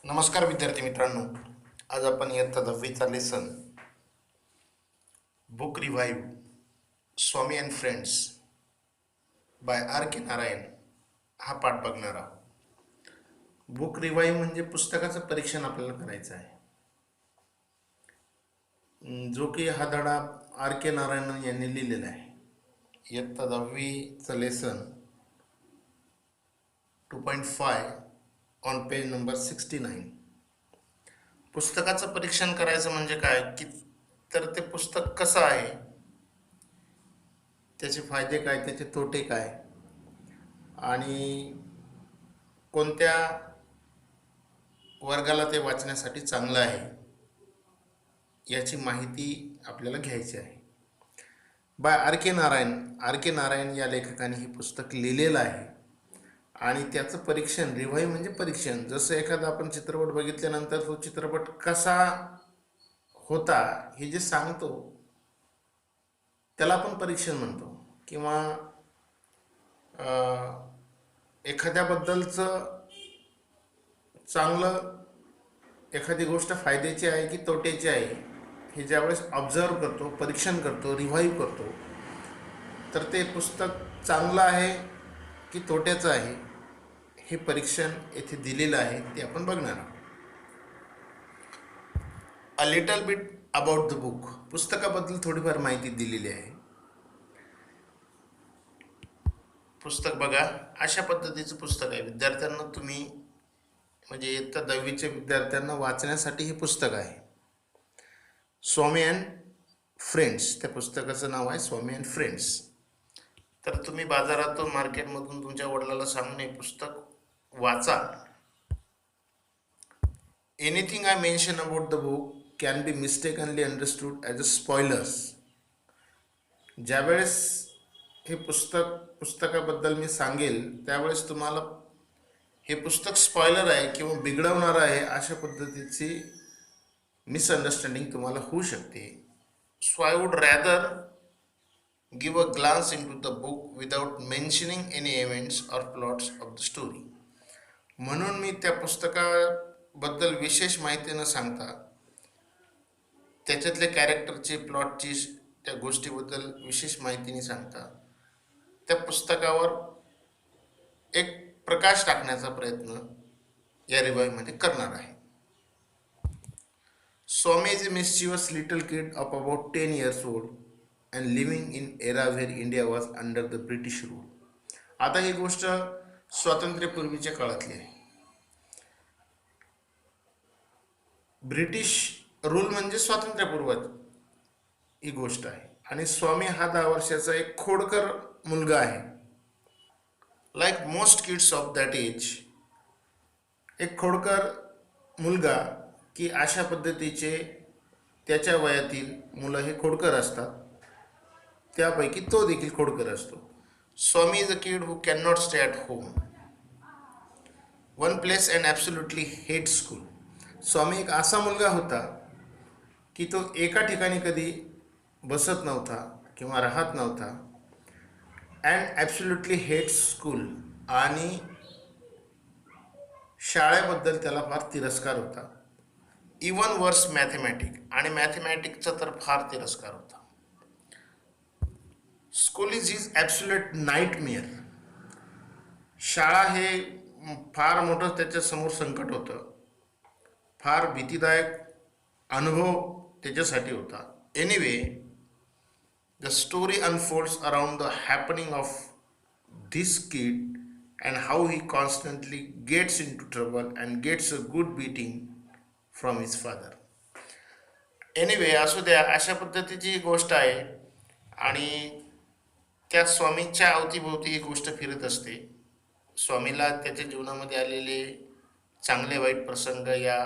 नमस्कार विद्यार्थी मित्रांनो. आज आपण इयत्ता 10वीचा lesson book revive Swami and friends by R.K. Narayan हा पाठ बघणार आहोत. बुक रिव्हाइव्ह म्हणजे पुस्तकाचं परीक्षण आपल्याला करायचं आहे, जो की हा धडा R.K. नारायण यांनी लिहिलेला आहे. इयत्ता 10वीचं लेसन 2.5 ऑन पेज नंबर 69. पुस्तकाचं परीक्षण करायचं म्हणजे काय की तर ते पुस्तक कसं आहे, त्याचे फायदे काय, त्याचे तोटे काय आणि कोणत्या वर्गाला ते वाचण्यासाठी चांगलं आहे याची माहिती आपल्याला घ्यायची आहे. Bye R.K. Narayan. R.K. Narayan या लेखकाने हे पुस्तक लिहिलेलं आहे आणि त्याचं परीक्षण, रिव्हाइव्ह म्हणजे परीक्षण. जसं एखादा आपण चित्रपट बघितल्यानंतर तो चित्रपट कसा होता हे जे सांगतो त्याला आपण परीक्षण म्हणतो. किंवा एखाद्याबद्दलचं चांगलं, एखादी गोष्ट फायद्याची आहे की तोट्याची आहे हे ज्यावेळेस ऑब्झर्व करतो, परीक्षण करतो, रिव्हाइव्ह करतो, तर ते पुस्तक चांगलं आहे की तोट्याचं आहे हे परीक्षण येथे दिलेलं आहे, ते आपण बघणार आहोत. A little bit about the book. पुस्तकाबद्दल थोडीफार माहिती दिलेली आहे. पुस्तक बघा, अशा पद्धतीचं पुस्तक आहे. विद्यार्थ्यांना तुम्ही म्हणजे इयत्ता 10वीच्या विद्यार्थ्यांना वाचण्यासाठी हे पुस्तक आहे. स्वामी अँड फ्रेंड्स, त्या पुस्तकाचं नाव आहे स्वामी अँड फ्रेंड्स. तर तुम्ही बाजारातून, मार्केटमधून तुमच्या वडिलाला सांगून हे पुस्तक वाचा. Anything I mention about the book can be mistakenly understood as a spoilers. ज्यावेळेस हे पुस्तकाबद्दल मी सांगेल त्यावेळेस तुम्हाला हे पुस्तक स्पॉयलर आहे किंवा बिघडवणार आहे अशा पद्धतीची मिसअंडरस्टँडिंग तुम्हाला होऊ शकते. So I would rather give a glance in to the book without mentioning any events or plots of the story. म्हणून मी त्या पुस्तकाबद्दल विशेष माहिती न सांगता, त्याच्यातल्या कॅरेक्टरची, प्लॉटची, त्या गोष्टीबद्दल विशेष माहिती न सांगता त्या पुस्तकावर एक प्रकाश टाकण्याचा प्रयत्न या रिव्हाइव्हमध्ये करणार आहे. Swami is a mischievous little kid of about 10 years old and living in era where India was under the British rule. आता ही गोष्ट स्वातंत्र्यपूर्वीच्या काळातली आहे. ब्रिटिश रूल म्हणजे स्वातंत्र्यपूर्व ही गोष्ट आहे. आणि स्वामी हा 10 वर्षाचा एक खोडकर मुलगा आहे. Like most kids of that age, एक खोडकर मुलगा की अशा पद्धतीचे त्याच्या वयातील मुलं हे खोडकर असतात, त्यापैकी तो देखील खोडकर असतो. Swami is a kid who can not stay at home one place and absolutely hate school. Swami एक असा मुलगा होता की तो एका ठिकाणी कधी बसत नव्हता किंवा राहत नव्हता. अँड ॲब्सोल्युटली हेट स्कूल, आणि शाळेबद्दल त्याला फार तिरस्कार होता. इवन वर्स मॅथमॅटिक, आणि मॅथमॅटिकचा तर फार तिरस्कार होता. School is his absolute nightmare. शाळा हे फार मोठं त्याच्यासमोर संकट होतं. फार भीतीदायक अनुभव त्याच्यासाठी होता. Anyway, the story unfolds around the happening of this kid and how he constantly gets into trouble and gets a good beating from his father. Anyway, असू द्या, अशा पद्धतीची ही गोष्ट आहे आणि त्या स्वामींच्या अवतीभोवती ही गोष्ट फिरत असते. स्वामीला त्याच्या जीवनामध्ये आलेले चांगले वाईट प्रसंग या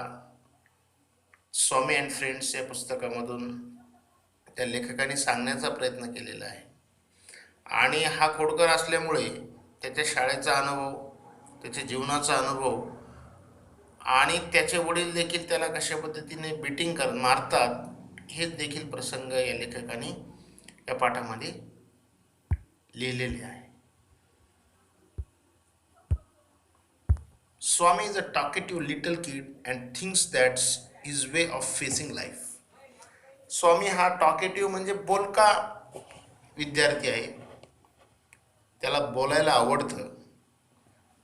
स्वामी अँड फ्रेंड्स या पुस्तकामधून त्या लेखकाने सांगण्याचा प्रयत्न केलेला आहे. आणि हा खोडकर असल्यामुळे त्याच्या शाळेचा अनुभव, त्याच्या जीवनाचा अनुभव आणि त्याचे वडील देखील त्याला कशा पद्धतीने बीटिंग मारतात हे देखील प्रसंग या लेखकाने या पाठामध्ये लिहिलेले आहे. Swami is a talkative little kid and thinks that's his way of facing life. स्वामी हा टॉकेटिव्ह म्हणजे बोलका विद्यार्थी आहे. त्याला बोलायला आवडतं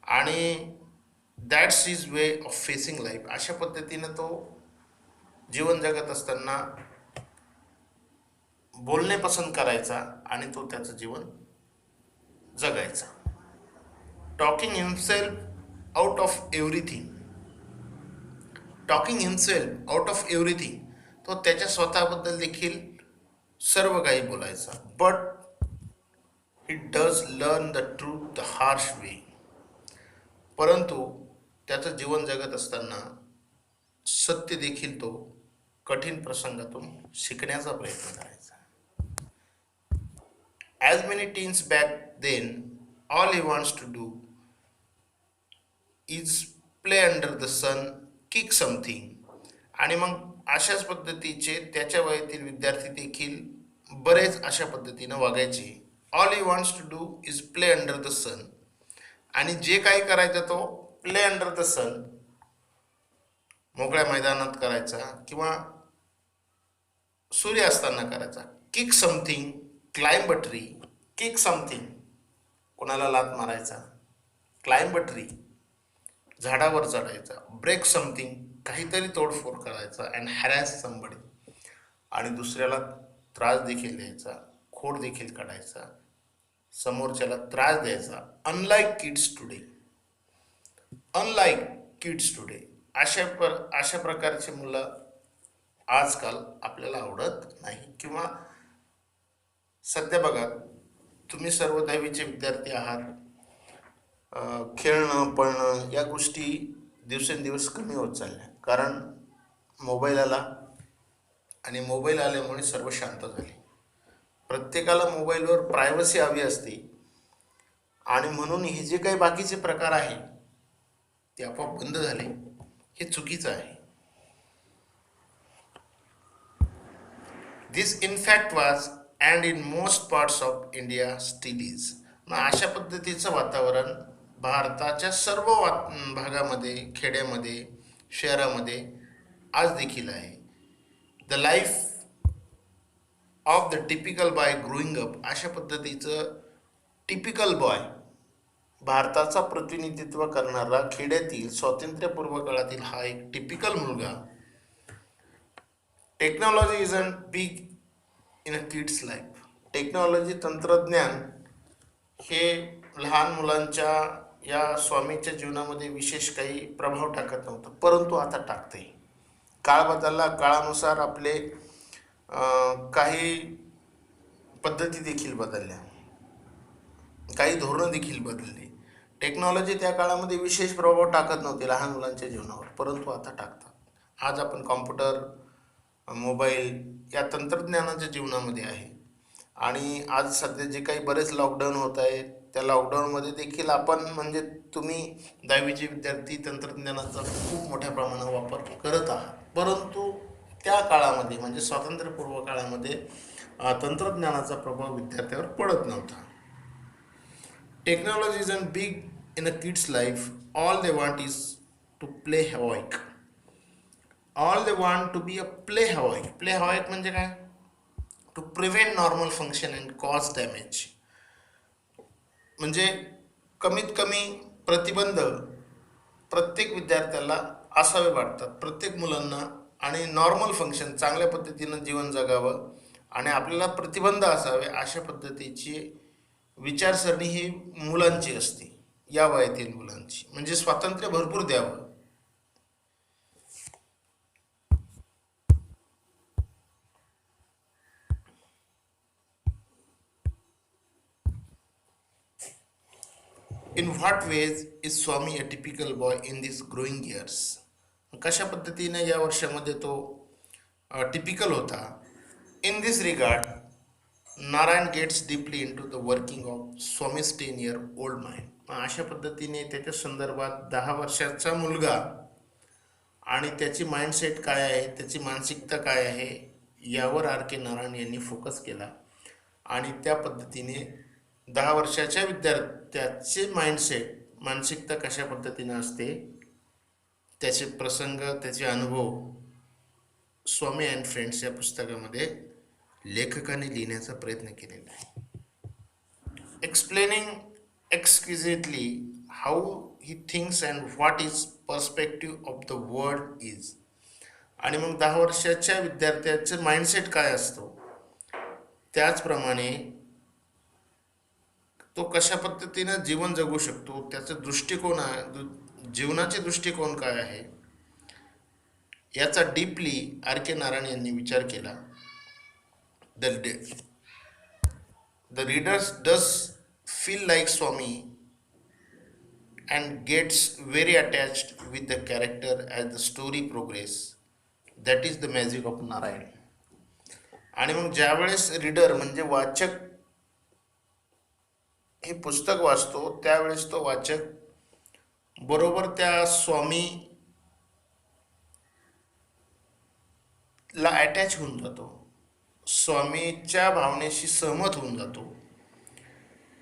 आणि that's his way of facing life. अशा पद्धतीनं तो जीवन जगत असताना बोलणे पसंत करायचा आणि तो त्याचं जीवन जगायचा. Talking himself out of everything. Talking himself out of everything. तो त्याच्या स्वतःबद्दल देखील सर्व काही बोलायचा. But he does learn the truth the harsh way. परंतु त्याचं जीवन जगत असताना सत्य देखील तो कठीण प्रसंगातून शिकण्याचा प्रयत्न करायचा. As many teens back then all he wants to do is play under the sun, kick something. आणि मग अशाच पद्धतीचे त्याच्या वयातील विद्यार्थी देखील बरेच अशा पद्धतीनं वागायचे. All he wants to do is play under the sun. आणि जे काही करायचं तो प्ले अंडर द सन, मोकळ्या मैदानात करायचा किंवा सूर्य असताना करायचा. Kick something, climb a tree. Kick something, कोणाला लात मारायचा. क्लाइंब अ ट्री, झाडावर चढायचा. ब्रेक समथिंग, काहीतरी तोडफोड करायचा. अँड हॅरॅस समबडी, आणि दुसऱ्याला त्रास देखील द्यायचा, खोड देखील काढायचा, समोरच्याला त्रास द्यायचा. Unlike kids today. Unlike kids today, अशा प्रकारची मुलं आजकाल आपल्याला आवडत नाही. किंवा सध्या बघा, तुम्ही सर्व 10वीचे विद्यार्थी आहात. खेळणं, पळणं या गोष्टी दिवसेंदिवस कमी होत चालल्या. कारण मोबाईल आला आणि मोबाईल आल्यामुळे सर्व शांत झाले. प्रत्येकाला मोबाईलवर प्रायव्हसी हवी असते आणि म्हणून हे जे काही बाकीचे प्रकार आहे ते आपोआप बंद झाले. हे चुकीचं आहे. This in fact was and in most parts of India steel is. मग अशा पद्धतीचं वातावरण भारताच्या सर्व भागामध्ये, खेड्यामध्ये, शहरामध्ये आज देखील आहे. The life of the typical boy growing up. अशा पद्धतीचं टिपिकल बॉय, भारताचा प्रतिनिधित्व करणारा खेड्यातील स्वातंत्र्यपूर्व काळातील हा एक टिपिकल मुलगा. Technology is a big in a kid's life. Technology, तंत्रज्ञान हे लहान मुलांच्या या स्वामीच्या जीवनामध्ये विशेष काही प्रभाव टाकत नव्हतं, परंतु आता टाकते. काळ बदलला, काळानुसार आपले काही पद्धती देखील बदलल्या, काही धोरणं देखील बदलली. टेक्नॉलॉजी त्या काळामध्ये विशेष प्रभाव टाकत नव्हते लहान मुलांच्या जीवनावर, परंतु आता टाकतात. आज आपण कॉम्प्युटर, मोबाईल या तंत्रज्ञानाच्या जीवनामध्ये आहे. आणि आज सध्या जे काही बरेच लॉकडाऊन होत आहे, त्या लॉकडाऊनमध्ये देखील आपण, म्हणजे तुम्ही 10वीचे विद्यार्थी तंत्रज्ञानाचा खूप मोठ्या प्रमाणात वापर करत आहात. परंतु त्या काळामध्ये, म्हणजे स्वातंत्र्यपूर्व काळामध्ये तंत्रज्ञानाचा प्रभाव विद्यार्थ्यावर पडत नव्हता. Technology is a big in a kid's life. All they want is to play havoc. All they want to be a play havoc. Play havoc म्हणजे काय? To prevent normal function and cause damage. म्हणजे कमीत कमी प्रतिबंध प्रत्येक विद्यार्थ्याला असावे वाटतात, प्रत्येक मुलांना. आणि नॉर्मल फंक्शन, चांगल्या पद्धतीनं जीवन जगावं आणि आपल्याला प्रतिबंध असावे, अशा पद्धतीची विचारसरणी ही मुलांची असते, या वयातील मुलांची. म्हणजे स्वातंत्र्य भरपूर द्यावं. In what ways is Swami a typical boy in this growing years. कशा पद्धतीने या वर्षामध्ये तो टिपिकल होता. In this regard Narayan gets deeply in to the working of Swami's 10-year old mind. अशा पद्धतीने त्याच्या संदर्भात 10 वर्षाचा मुलगा आणि त्याची माइंडसेट काय आहे, त्याची मानसिकता काय आहे, यावर आर के नारायण यांनी फोकस केला. आणि त्या पद्धतीने 10 वर्षाच्या विद्यार्थ्याचे माइंडसेट मानसिकता कशा पद्धतीने असते, त्याचे प्रसंग, त्याचे अनुभव स्वामी अँड फ्रेंड्स या पुस्तकामध्ये लेखकाने लिहिण्याचा प्रयत्न केलेला आहे. Explaining exquisitely how he thinks and what is perspective of the world is. आणि मग 10 वर्षाच्या विद्यार्थ्याचं माइंडसेट काय असतो, त्याचप्रमाणे तो कशा पद्धतीनं जीवन जगू शकतो, त्याचा दृष्टिकोन जीवनाचे दृष्टिकोन काय आहे, याचा डीपली आर के नारायण यांनी विचार केला. The readers does feel like Swami and gets very attached with the character as the story progress. That is the magic of Narayan. आणि मग ज्यावेळेस रीडर म्हणजे वाचक हे पुस्तक वाचतो, त्यावेळेस तो वाचक बरोबर त्या स्वामी ला अटॅच होऊन जातो, स्वामीच्या भावनेशी सहमत होऊन जातो.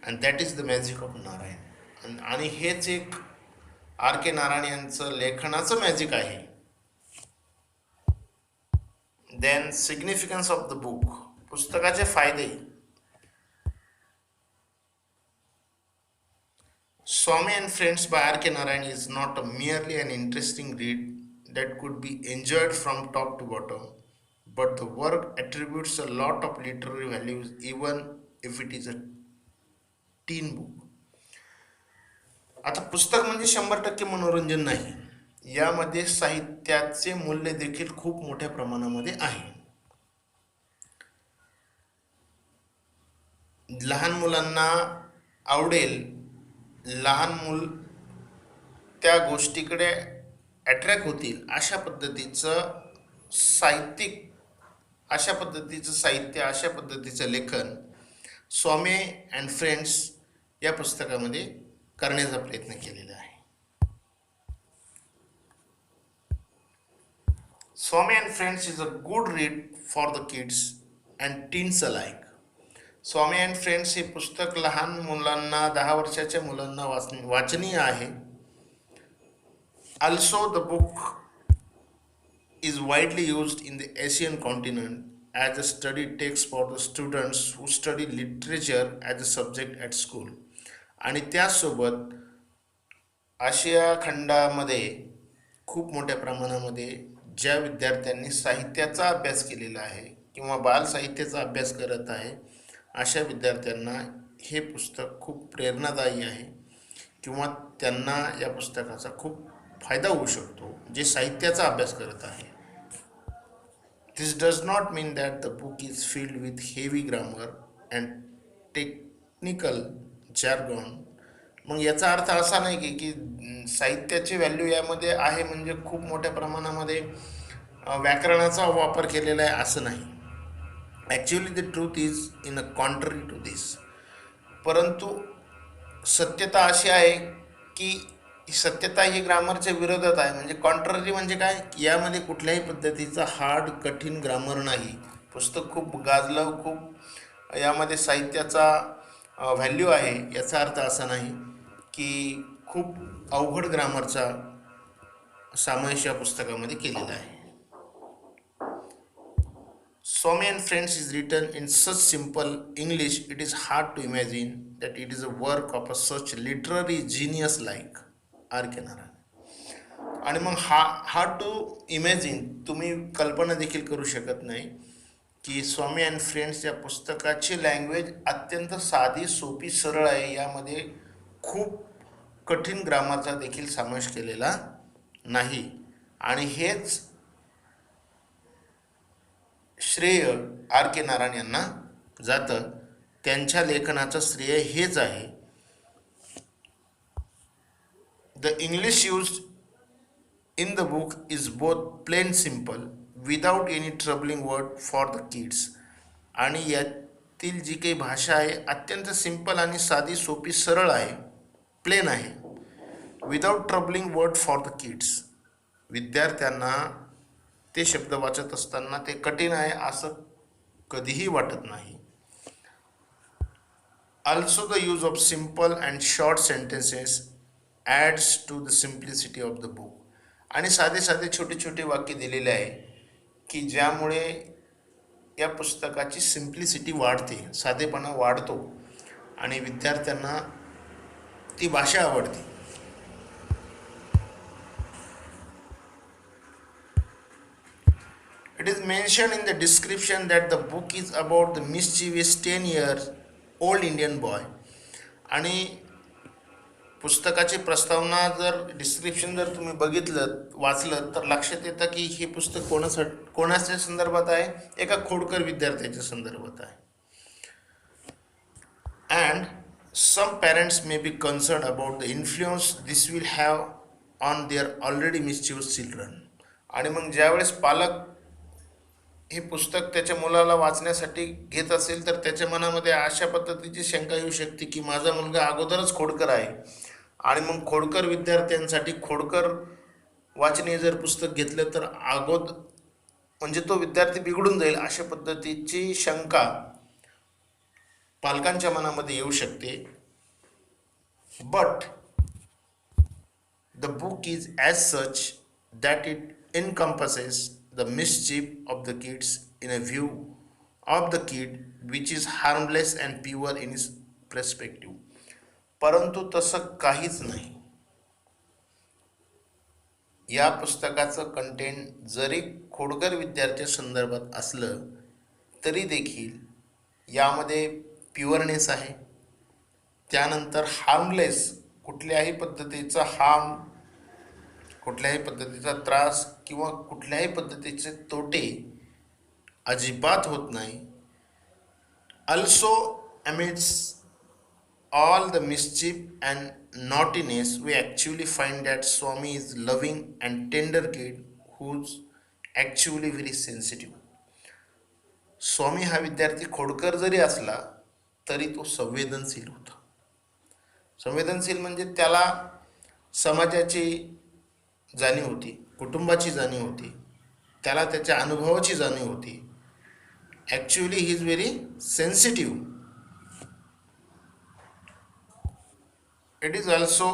And that is the magic of Narayan. आणि हेच एक आर के नारायण यांचं लेखनाचं मॅजिक आहे. Then significance of the book. पुस्तकाचे फायदे. Swami and friends by R K Narayan is not merely an interesting read that could be enjoyed from top to bottom, but the work attributes a lot of literary values even if it is a teen book. आता पुस्तक म्हणजे 100% मनोरंजन नाही, यामध्ये साहित्याचे मूल्य देखील खूप मोठ्या प्रमाणामध्ये आहे. लहान मुलांना आवडेल, लहान मूल त्या गोष्टीकडे अट्रॅक्ट होतील अशा पद्धतीचं साहित्य, अशा पद्धतीचं लेखन स्वामी अँड फ्रेंड्स या पुस्तकामध्ये करण्याचा प्रयत्न केलेला आहे. Swami and friends is a good read for the kids and teens alike. Swami and friends हे पुस्तक लहान मुलांना, 10 वर्षाच्या मुलांना वाचनीय आहे. Also the book is widely used in the Asian continent as a study text for the students who study literature as a subject at school. आणि त्यासोबत आशिया खंडामध्ये खूप मोठ्या प्रमाणामध्ये ज्या विद्यार्थ्यांनी साहित्याचा अभ्यास केलेला आहे किंवा बाल साहित्याचा अभ्यास करत आहे, अशा विद्यार्थ्यांना हे पुस्तक खूप प्रेरणादायी आहे किंवा त्यांना या पुस्तकाचा खूप फायदा होऊ शकतो जे साहित्याचा अभ्यास करत आहे. This does not mean that the book is filled with heavy grammar and technical jargon. मग याचा अर्थ असा नाही की साहित्याची व्हॅल्यू यामध्ये आहे म्हणजे खूप मोठ्या प्रमाणामध्ये व्याकरणाचा वापर केलेला आहे असं नाही. Actually the truth is in a contrary to this. परंतु सत्यता अशी आहे की सत्यता ही ग्रामरच्या विरोधात आहे. म्हणजे कॉन्ट्ररी म्हणजे काय, यामध्ये कुठल्याही पद्धतीचा हार्ड कठीण ग्रामर नाही. पुस्तक खूप गाजलं, खूप यामध्ये साहित्याचा व्हॅल्यू आहे. याचा अर्थ असा नाही की खूप अवघड ग्रामरचा समावेश या पुस्तकामध्ये केलेला आहे. Swami and Friends is written in such simple English it is hard to imagine that it is a work of a such literary genius like R K Narayan. आणि मग हार्ड टू इमॅजिन, तुम्ही कल्पना देखील करू शकत नाही की स्वामी अँड फ्रेंड्स या पुस्तकाची लँग्वेज अत्यंत साधी, सोपी, सरळ आहे. यामध्ये खूप कठीण ग्रामरचा देखील समावेश केलेला नाही. आणि हेच श्रेय आर के नारायण यांना जातं. त्यांच्या लेखनाचं श्रेय हेच आहे. The English used in the book is both plain simple without any troubling word for the kids. आणि यातील जी काही भाषा आहे अत्यंत सिंपल आणि साधी, सोपी, सरळ आहे, प्लेन आहे. Without troubling word for the kids. विद्यार्थ्यांना ते शब्द वाचत असताना ते कठीण आहे असं कधीही वाटत नाही. Also the use of simple and short sentences adds to the simplicity of the book. आणि साधे साधे छोटे छोटे वाक्य दिलेले आहे की ज्यामुळे या पुस्तकाची सिम्प्लिसिटी वाढते, साधेपणा वाढतो आणि विद्यार्थ्यांना ती भाषा आवडते. It is mentioned in the description that the book is about the mischievous 10-year old Indian boy. आणि पुस्तकाची प्रस्तावना जर डिस्क्रिप्शन जर तुम्ही बघितलं वाचलं तर लक्षात येतं की हे पुस्तक कोणाच्या संदर्भात आहे, एका खोडकर विद्यार्थ्याच्या संदर्भात आहे. And some parents may be concern about the influence this will have on their already mischievous children. आणि मग ज्यावेळेस पालक हे पुस्तक त्याच्या मुलाला वाचण्यासाठी घेत असेल तर त्याच्या मनामध्ये अशा पद्धतीची शंका येऊ शकते की माझा मुलगा अगोदरच खोडकर आहे आणि मग खोडकर विद्यार्थ्यांसाठी खोडकर वाचनीय जर पुस्तक घेतलं तर म्हणजे तो विद्यार्थी बिघडून जाईल, अशा पद्धतीची शंका पालकांच्या मनामध्ये येऊ शकते. But the book is as such that it encompasses the mischief of the kids in a view of the kid which is harmless and pure in its perspective. परंतु तसं काहीच नाही. या पुस्तकाचं कंटेंट जरी खोडकर विद्यार्थ्या संदर्भात असलं तरी देखील यामध्ये प्युअरनेस आहे. त्यानंतर हार्मलेस, कुठल्याही पद्धतीचा हार्म, कुठल्याही पद्धतीचा त्रास किंवा कुठल्याही पद्धतीचे तोटे अजिबात होत नाही. Also amidst all the mischief and naughtiness we actually find that Swami is loving and tender kid who's actually very sensitive. स्वामी हा विद्यार्थी खोडकर जरी असला तरी तो संवेदनशील होता. संवेदनशील म्हणजे त्याला समाजाची जाणीव होती, कुटुंबाची जाणीव होती, त्याला त्याच्या अनुभवाची जाणीव होती. Actually he is very sensitive. It is also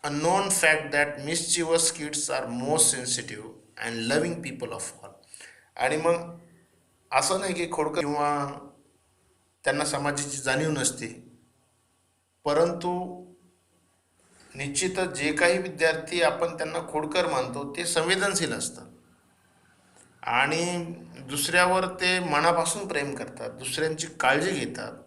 a known fact that mischievous kids are most sensitive and loving people of all. आणि मग असं नाही की खोडकर किंवा त्यांना समाजाची जाणीव नसते, परंतु निश्चितच जे काही विद्यार्थी आपण त्यांना खोडकर मानतो ते संवेदनशील असतात आणि दुसऱ्यावर ते मनापासून प्रेम करतात, दुसऱ्यांची काळजी घेतात.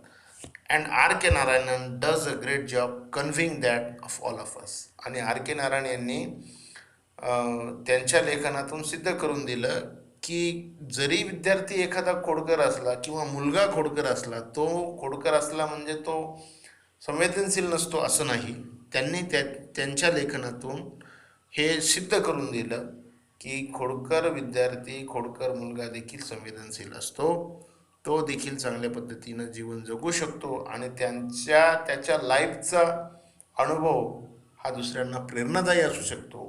And R.K. Narayanan does a great job conveying that of all of us. आणि R.K. नारायण यांनी त्यांच्या लेखनातून सिद्ध करून दिलं की जरी विद्यार्थी एखादा खोडकर असला किंवा मुलगा खोडकर असला, तो खोडकर असला म्हणजे तो संवेदनशील नसतो असं नाही. त्यांनी त्यांच्या लेखनातून हे सिद्ध करून दिलं की खोडकर विद्यार्थी, खोडकर मुलगा देखील संवेदनशील असतो, तो देखील चांगल्या पद्धतीनं जीवन जगू शकतो आणि त्याच्या लाईफचा अनुभव हा दुसऱ्यांना प्रेरणादायी असू शकतो.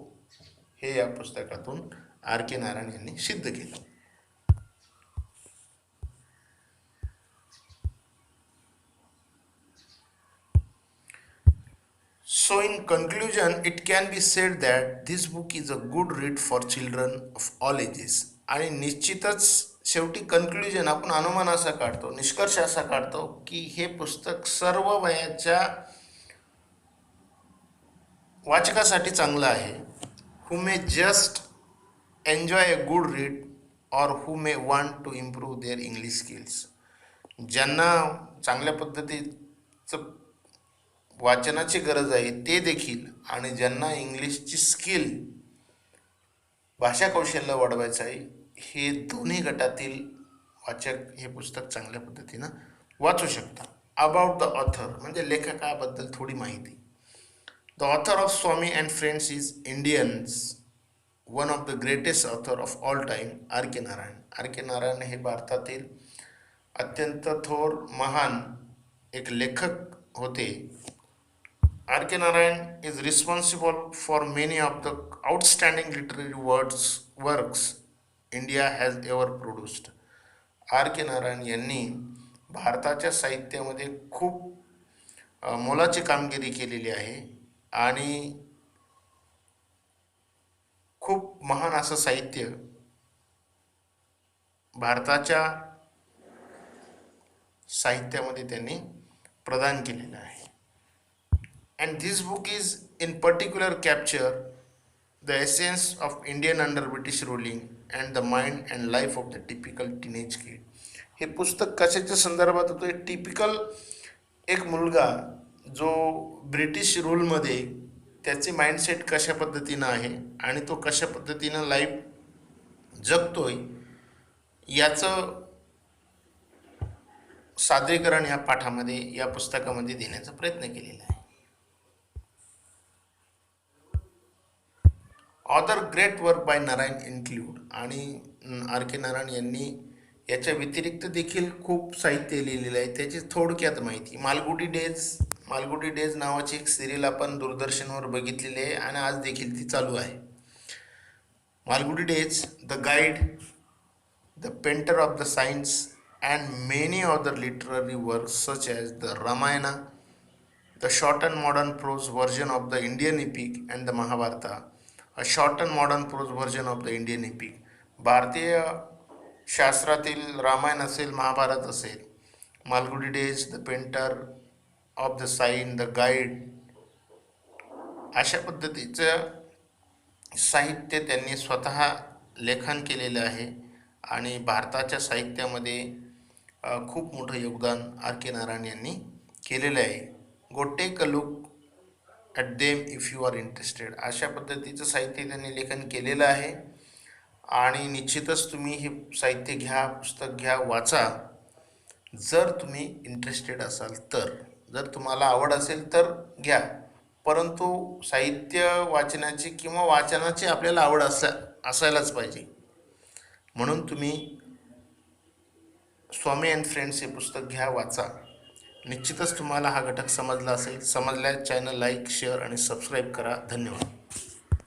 हे या पुस्तकातून R.K. नारायण यांनी सिद्ध केलं. So in conclusion, it can be said that this book is a good read for children of all ages. आणि निश्चितच शेवटी कन्क्ल्युजन आपण अनुमान असा काढतो, निष्कर्ष असा काढतो की हे पुस्तक सर्व वयाच्या वाचकासाठी चांगलं आहे. Who may just enjoy a good read और who may want to improve their English skills. ज्यांना चांगल्या पद्धतीचं वाचनाची गरज आहे ते देखील, आणि ज्यांना इंग्लिशची स्किल, भाषा कौशल्य वाढवायचं आहे, हे दोन्ही गटातील वाचक हे पुस्तक चांगल्या पद्धतीनं वाचू शकतात. अबाउट द ऑथर म्हणजे लेखकाबद्दल थोडी माहिती. The author of Swami and friends is Indians one of the greatest author of all time R.K. Narayan. R.K. Narayan हे भारतातील अत्यंत थोर महान एक लेखक होते. R.K. Narayan is responsible for many of the outstanding literary works India has ever produced. R.K. Narayan यांनी भारताच्या साहित्यामध्ये खूप मोलाची कामगिरी केलेली आहे. आणि खूप महान असं साहित्य भारताच्या साहित्यामध्ये त्यांनी प्रदान केलेलं आहे. And this book is in particular capture the essence of Indian under British ruling and the mind and life of the typical teenage kid. हे पुस्तक कशाच्या संदर्भात होतं? टिपिकल एक मुलगा जो ब्रिटिश रूलमध्ये त्याचे माइंडसेट कशा पद्धतीनं आहे आणि तो कशा पद्धतीनं लाईफ जगतोय याचं सादरीकरण या पाठामध्ये, या पुस्तकामध्ये देण्याचा प्रयत्न केलेला आहे. Other great work by Narayan include, आणि आर के नारायण यांनी याच्या व्यतिरिक्त देखील खूप साहित्य लिहिलेलं आहे. त्याची थोडक्यात माहिती, मालगुडी डेज नावाची एक सिरियल आपण दूरदर्शनवर बघितलेली आहे आणि आज देखील ती चालू आहे. Malgudi days, the guide, the painter of the science and many other literary works such as the Ramayana, the shortened modern prose version of the Indian epic, and the Mahabharata, a shortened modern prose version of the Indian epic. भारतीय शास्त्रातील रामायण असेल, महाभारत असेल, Malgudi days, the painter of the sign, the guide, अशा पद्धतीचं साहित्य त्यांनी स्वतः लेखन केलेलं आहे आणि भारताच्या साहित्यामध्ये खूप मोठं योगदान आर के नारायण यांनी केलेलं आहे. Go take a look at them if you are interested, अशा पद्धतीचं साहित्य त्यांनी लेखन केलेलं आहे आणि निश्चितच तुम्ही हे साहित्य घ्या, पुस्तक घ्या, वाचा, जर तुम्ही इंटरेस्टेड असाल तर. जर तुम्हाला आवड असेल तर घ्या, परंतु साहित्य वाचनाची किंवा वाचनाची आपल्याला आवड असायलाच पाहिजे. म्हणून तुम्ही स्वामी अँड फ्रेंड्स हे पुस्तक घ्या, वाचा. निश्चितच तुम्हाला हा घटक समजला असेल. समजल्यास चॅनल लाईक, शेअर आणि सबस्क्राईब करा. धन्यवाद.